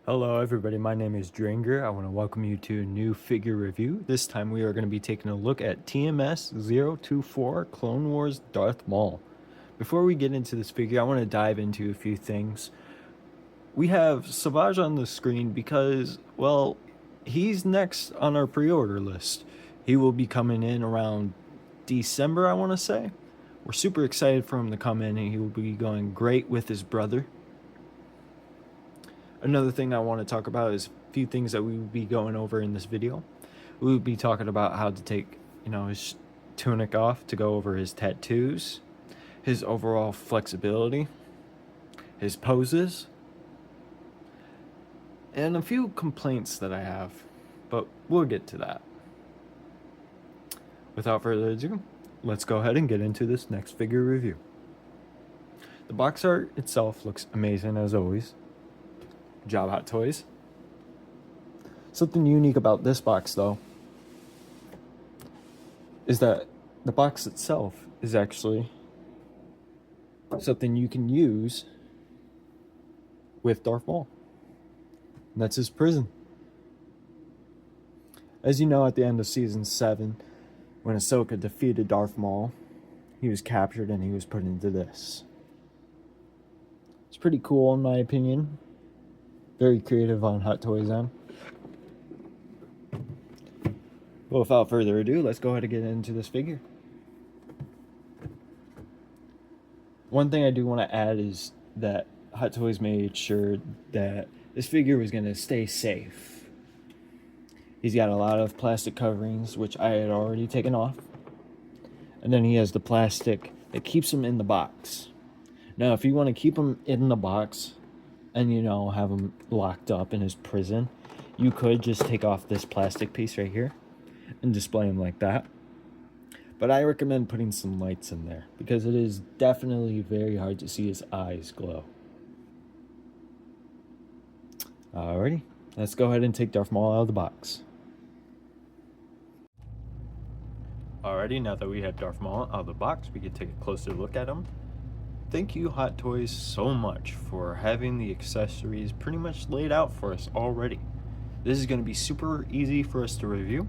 Hello everybody, my name is Dranger. I want to welcome you to a new figure review. This time we are going to be taking a look at TMS 024 Clone Wars Darth Maul. Before we get into this figure, I want to dive into a few things. We have Savage on the screen because, well, he's next on our pre-order list. He will be coming in around December, I want to say. We're super excited for him to come in, and he will be going great with his brother. Another thing I want to talk about is a few things that we will be going over in this video. We will be talking about how to take, his tunic off to go over his tattoos, his overall flexibility, his poses, and a few complaints that I have, but we'll get to that. Without further ado, let's go ahead and get into this next figure review. The box art itself looks amazing as always. Good job, Hot Toys. Something unique about this box, though, is that the box itself is actually something you can use with Darth Maul. And that's his prison. As you know, at the end of Season 7, when Ahsoka defeated Darth Maul, he was captured and he was put into this. It's pretty cool in my opinion. Very creative on Hot Toys end. Well, without further ado, let's go ahead and get into this figure. One thing I do want to add is that Hot Toys made sure that this figure was going to stay safe. He's got a lot of plastic coverings, which I had already taken off. And then he has the plastic that keeps him in the box. Now, if you want to keep him in the box and, have him locked up in his prison, you could just take off this plastic piece right here and display him like that. But I recommend putting some lights in there because it is definitely very hard to see his eyes glow. Alrighty, let's go ahead and take Darth Maul out of the box. Alrighty, now that we have Darth Maul out of the box, we can take a closer look at him. Thank you, Hot Toys, so much for having the accessories pretty much laid out for us already. This is going to be super easy for us to review.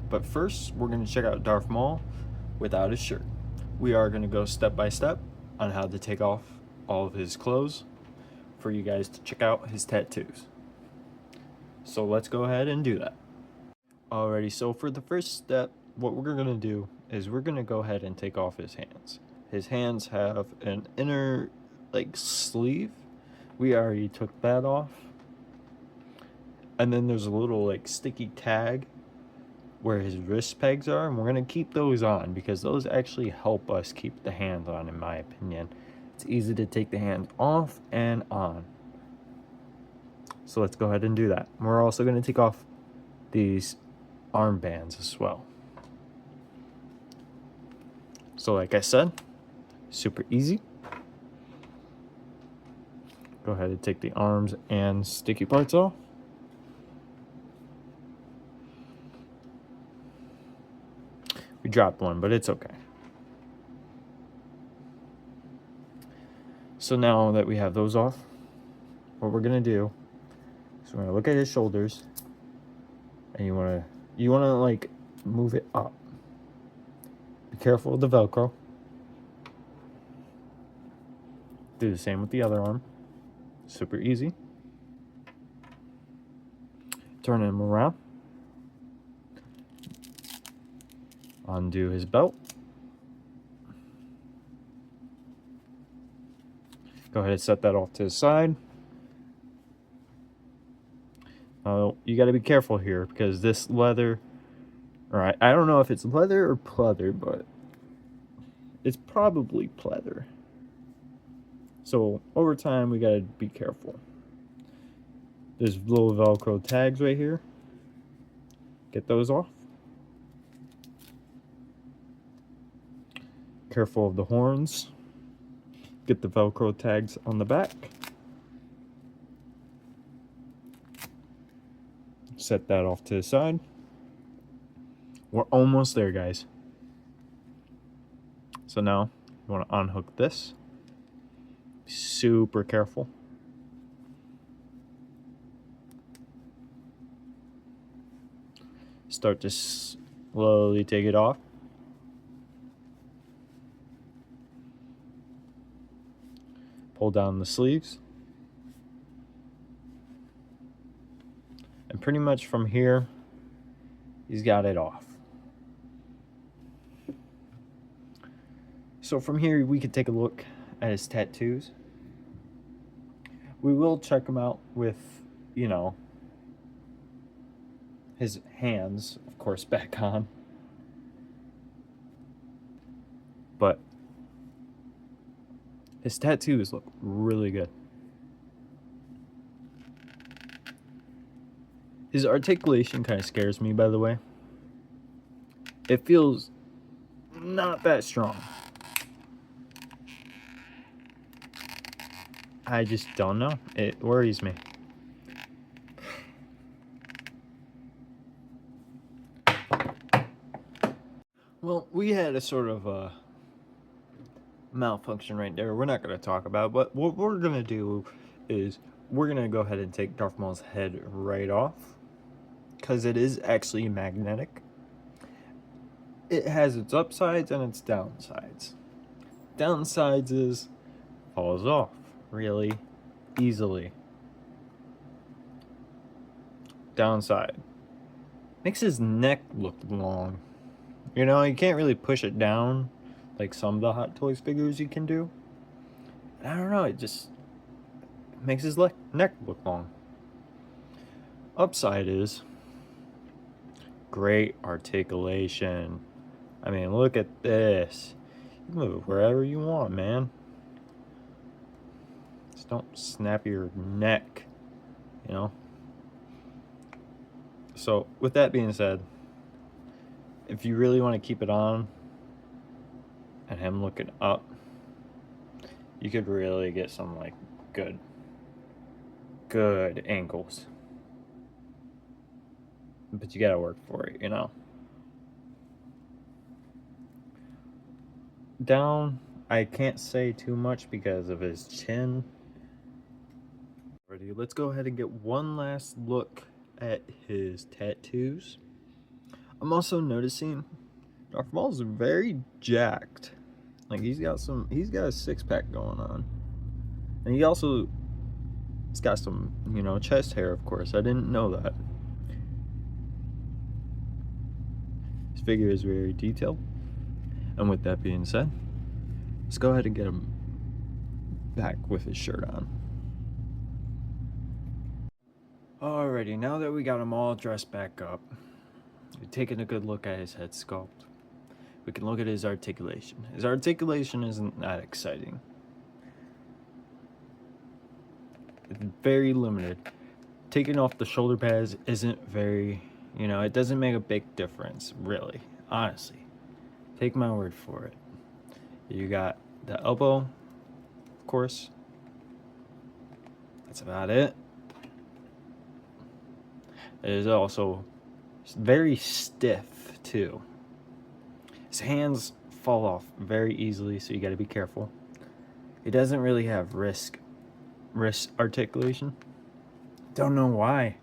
But first, we're going to check out Darth Maul without his shirt. We are going to go step by step on how to take off all of his clothes for you guys to check out his tattoos. So let's go ahead and do that. Alrighty, so for the first step, what we're going to do is we're going to go ahead and take off his hands. His hands have an inner, sleeve. We already took that off. And then there's a little, sticky tag where his wrist pegs are, and we're going to keep those on because those actually help us keep the hands on, in my opinion. It's easy to take the hands off and on. So let's go ahead and do that. We're also going to take off these armbands as well. So like I said, super easy. Go ahead and take the arms and sticky parts off. We dropped one, but it's okay. So now that we have those off, what we're gonna do is we're gonna look at his shoulders, and you wanna move it up. Be careful with the Velcro. Do the same with the other arm. Super easy. Turn him around. Undo his belt. Go ahead and set that off to the side. You got to be careful here because this leather, I don't know if it's leather or pleather, but it's probably pleather. So over time, we got to be careful. There's little Velcro tags right here. Get those off. Careful of the horns. Get the Velcro tags on the back. Set that off to the side. We're almost there, guys. So now you want to unhook this. Be super careful. Start to slowly take it off. Pull down the sleeves. And pretty much from here, he's got it off. So from here, we can take a look at his tattoos. We will check him out with, you know, his hands, of course, back on. But his tattoos look really good. His articulation kind of scares me, by the way. It feels not that strong. I just don't know. It worries me. Well, we had a sort of a malfunction right there. We're not going to talk about it, but what we're going to do is we're going to go ahead and take Darth Maul's head right off, because it is actually magnetic. It has its upsides and its downsides. Downsides is falls off really easily. Downside, makes his neck look long. You know, you can't really push it down like some of the Hot Toys figures you can do. I don't know, it just makes his neck look long. Upside is great articulation. I mean, look at this. You move wherever you want, man. Just don't snap your neck, you know? So, with that being said, if you really want to keep it on and him looking up, you could really get some, like, good angles. But you gotta work for it, you know? Down, I can't say too much because of his chin. Alrighty, let's go ahead and get one last look at his tattoos. I'm also noticing Darth Maul's very jacked. Like he's got a six-pack going on. And he's got some, you know, chest hair, of course. I didn't know that. His figure is very detailed. And with that being said, let's go ahead and get him back with his shirt on. Alrighty, now that we got him all dressed back up, we've taken a good look at his head sculpt. We can look at his articulation. His articulation isn't that exciting. It's very limited. Taking off the shoulder pads isn't very, you know, it doesn't make a big difference, really, honestly. Take my word for it. You got the elbow, of course. That's about it. It is also very stiff, too. His hands fall off very easily, so you got to be careful. He doesn't really have wrist articulation. Don't know why.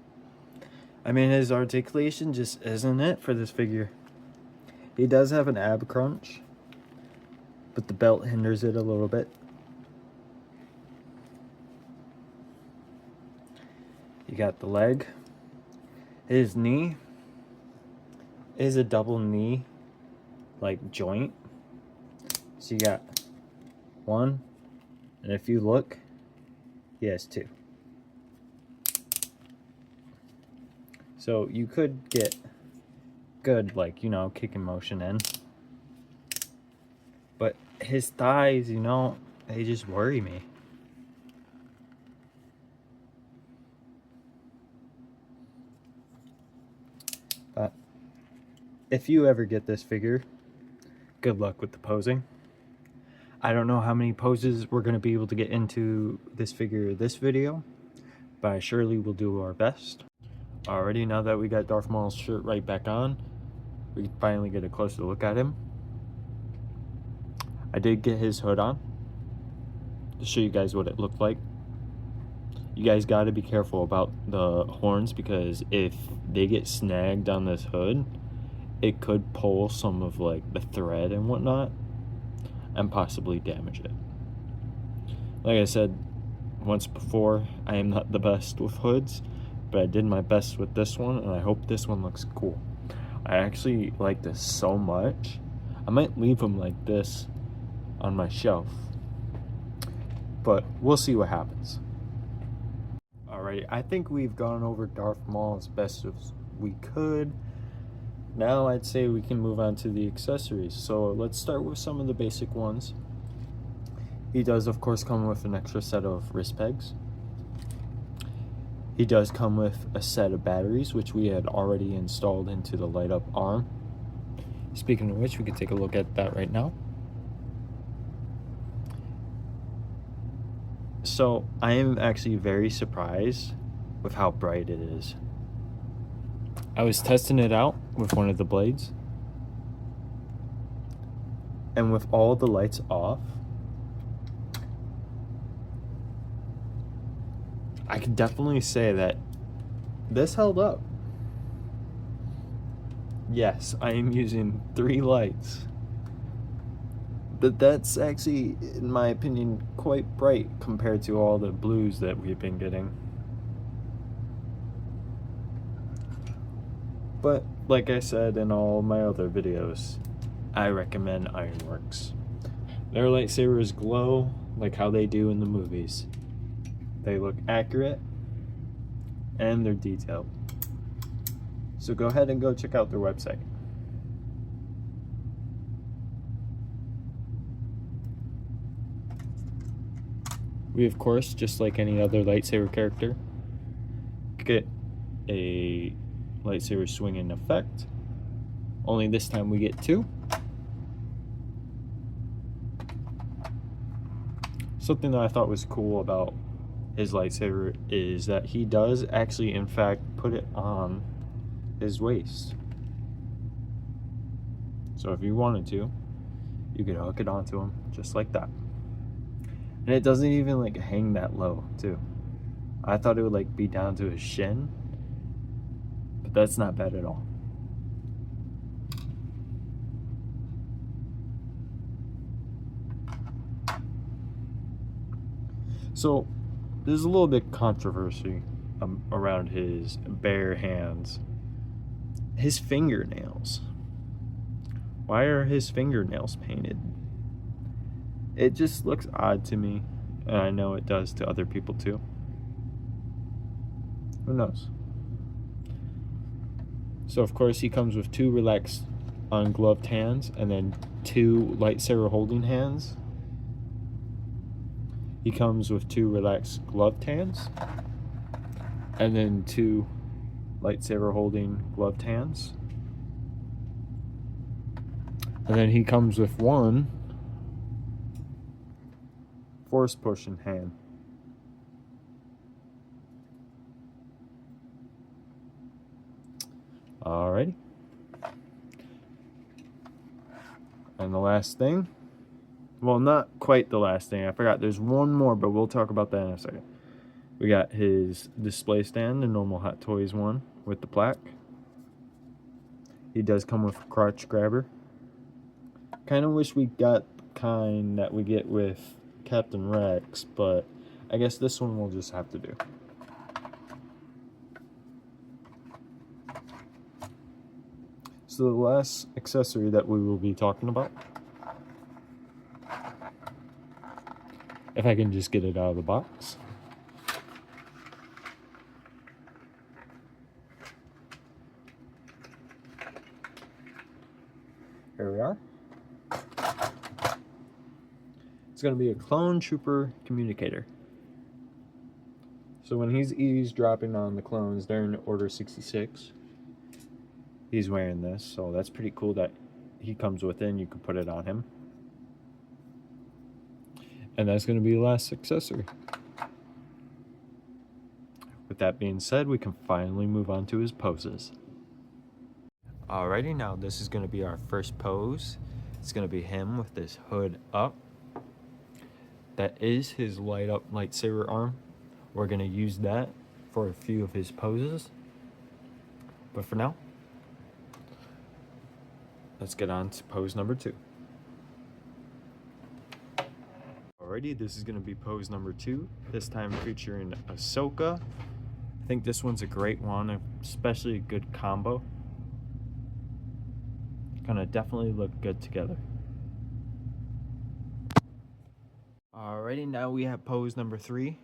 I mean, his articulation just isn't it for this figure. He does have an ab crunch, but the belt hinders it a little bit. You got the leg. His knee is a double knee, like, joint. So you got one, and if you look, he has two. So you could get good, like, you know, kicking motion in. But his thighs, you know, they just worry me. But if you ever get this figure, good luck with the posing. I don't know how many poses we're going to be able to get into this figure this video, but I surely will do our best. Alrighty, now that we got Darth Maul's shirt right back on, we can finally get a closer look at him. I did get his hood on to show you guys what it looked like. You guys got to be careful about the horns, because if they get snagged on this hood, it could pull some of like the thread and whatnot and possibly damage it. Like I said once before, I am not the best with hoods, but I did my best with this one, and I hope this one looks cool. I actually like this so much, I might leave them like this on my shelf, but we'll see what happens. Alright, I think we've gone over Darth Maul as best as we could. Now I'd say we can move on to the accessories. So let's start with some of the basic ones. He does, of course, come with an extra set of wrist pegs. He does come with a set of batteries, which we had already installed into the light up arm. Speaking of which, we can take a look at that right now. So I am actually very surprised with how bright it is. I was testing it out with one of the blades, and with all the lights off, I can definitely say that this held up. Yes, I am using 3 lights, but that's actually, in my opinion, quite bright compared to all the blues that we've been getting. But like I said in all my other videos, I recommend Ironworks. Their lightsabers glow like how they do in the movies. They look accurate and they're detailed. So go ahead and go check out their website. We, of course, just like any other lightsaber character, get a lightsaber swinging effect. Only this time we get 2. Something that I thought was cool about his lightsaber is that he does actually, in fact, put it on his waist. So if you wanted to, you could hook it onto him just like that. And it doesn't even like hang that low too. I thought it would like be down to his shin, but that's not bad at all. So there's a little bit of controversy around his bare hands. His fingernails. Why are his fingernails painted? It just looks odd to me, and I know it does to other people too. Who knows? So of course he comes with 2 relaxed ungloved hands and then 2 lightsaber holding hands. He comes with 2 relaxed gloved hands and then 2 lightsaber holding gloved hands. And then he comes with 1 force pushing hand. Alrighty. And the last thing, well, not quite the last thing, I forgot there's one more, but we'll talk about that in a second. We got his display stand, the normal Hot Toys one with the plaque. He does come with a crotch grabber. Kind of wish we got the kind that we get with Captain Rex, but I guess this one we'll just have to do. So the last accessory that we will be talking about, if I can just get it out of the box. Here we are. It's going to be a clone trooper communicator. So when he's eavesdropping on the clones during Order 66, he's wearing this. So that's pretty cool that he comes with it and you can put it on him. And that's going to be the last accessory. With that being said, we can finally move on to his poses. Alrighty, now this is going to be our first pose. It's going to be him with this hood up. That is his light up lightsaber arm. We're going to use that for a few of his poses. But for now, let's get on to pose number 2. Alrighty, this is going to be pose number 2, this time featuring Ahsoka. I think this one's a great one, especially a good combo. Gonna definitely look good together. Alrighty, now we have pose number 3.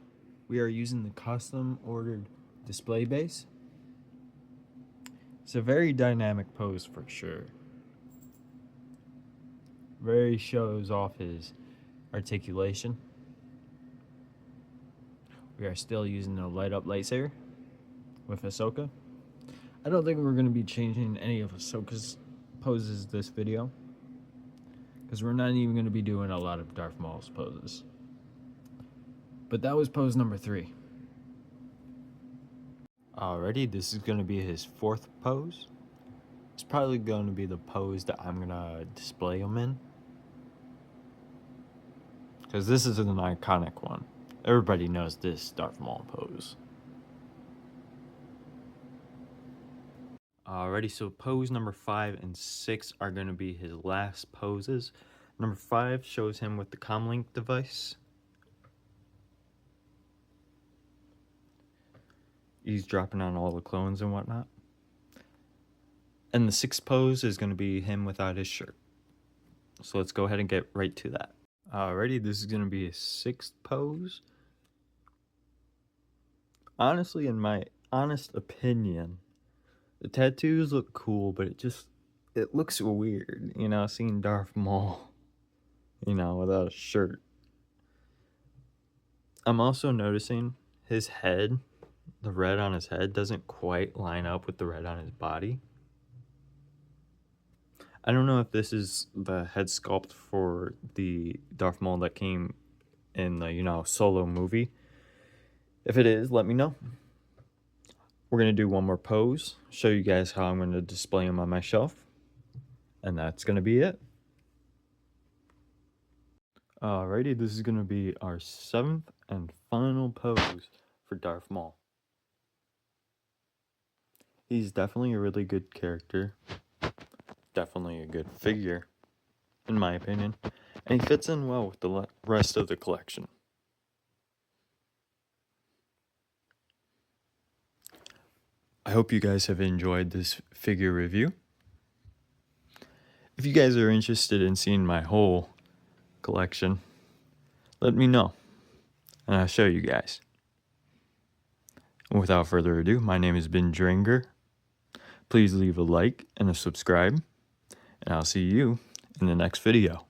We are using the custom ordered display base. It's a very dynamic pose for sure. Very shows off his articulation. We are still using the light up lightsaber with Ahsoka. I don't think we're going to be changing any of Ahsoka's poses this video, because we're not even going to be doing a lot of Darth Maul's poses. But that was pose number 3. Alrighty, this is going to be his 4th pose. It's probably going to be the pose that I'm going to display him in, because this is an iconic one. Everybody knows this Darth Maul pose. Alrighty, so pose number 5 and 6 are going to be his last poses. Number 5 shows him with the comlink device. He's dropping on all the clones and whatnot. And the 6th pose is going to be him without his shirt. So let's go ahead and get right to that. Alrighty, this is going to be his 6th pose. Honestly, in my honest opinion, the tattoos look cool, but it looks weird, you know, seeing Darth Maul, you know, without a shirt. I'm also noticing his head, the red on his head, doesn't quite line up with the red on his body. I don't know if this is the head sculpt for the Darth Maul that came in the, you know, Solo movie. If it is, let me know. We're going to do one more pose, show you guys how I'm going to display him on my shelf, and that's going to be it. Alrighty, this is going to be our 7th and final pose for Darth Maul. He's definitely a really good character, definitely a good figure, in my opinion, and he fits in well with the rest of the collection. I hope you guys have enjoyed this figure review. If you guys are interested in seeing my whole collection, let me know, and I'll show you guys. And without further ado, my name has been Dringer. Please leave a like and a subscribe, and I'll see you in the next video.